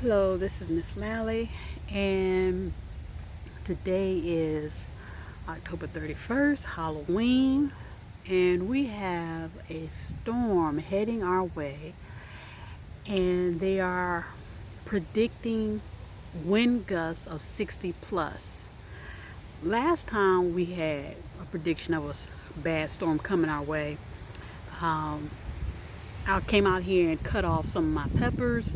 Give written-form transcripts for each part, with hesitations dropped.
Hello, this is Miss Lally, and today is October 31st, Halloween, and we have a storm heading our way, and they are predicting wind gusts of 60 plus. Last time we had a prediction of a bad storm coming our way, I came out here and cut off some of my peppers,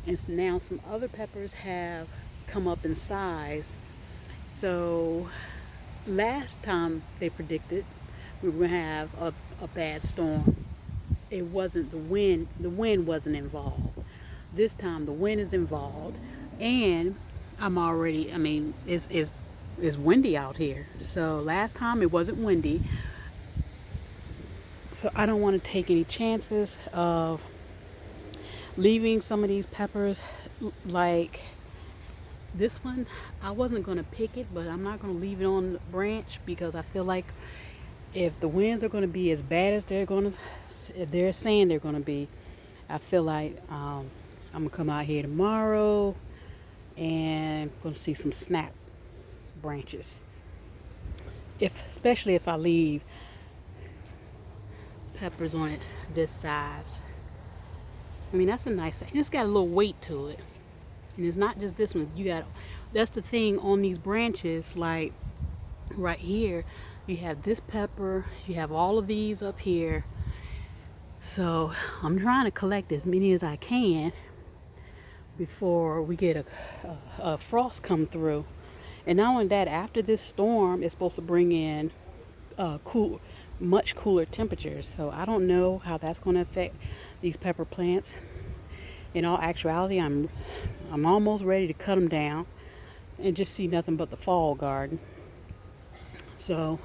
and now some other peppers have come up in size. So last time they predicted we were going to have a bad storm. It wasn't the wind wasn't involved. This time the wind is involved, and it's windy out here. So last time it wasn't windy, so I don't want to take any chances of leaving some of these peppers. Like this one, I wasn't going to pick it, but I'm not going to leave it on the branch because I feel like if the winds are going to be as bad as they're saying they're going to be, I feel like I'm going to come out here tomorrow and going to see some snap branches, especially if I leave peppers on it this size. I mean, that's a nice size. It's got a little weight to it, and it's not just this one. That's the thing on these branches, like right here you have this pepper, you have all of these up here. So I'm trying to collect as many as I can before we get a frost come through. And not only that, after this storm, it's supposed to bring in much cooler temperatures. So I don't know how that's going to affect these pepper plants. In all actuality, I'm almost ready to cut them down and just see nothing but the fall garden. So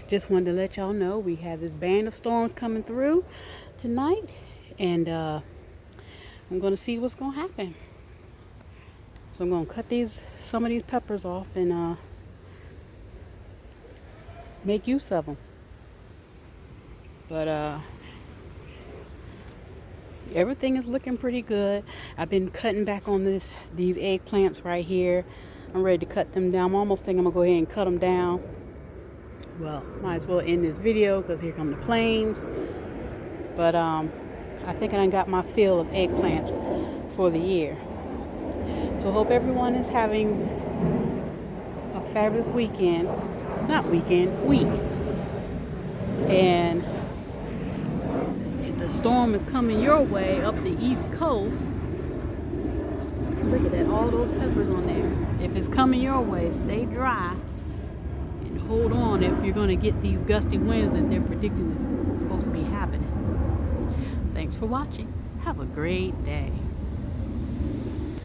just wanted to let y'all know we have this band of storms coming through tonight, and I'm going to see what's going to happen. So I'm going to cut some of these peppers off and make use of them. But everything is looking pretty good. I've been cutting back on these eggplants right here. I'm ready to cut them down. I'm almost thinking I'm gonna go ahead and cut them down. Well, might as well end this video because here come the planes. But I think I done got my fill of eggplants for the year. So hope everyone is having a fabulous week. And if the storm is coming your way up the East Coast, look at that, all those peppers on there. If it's coming your way, stay dry and hold on if you're going to get these gusty winds that they're predicting is supposed to be happening. Thanks for watching. Have a great day.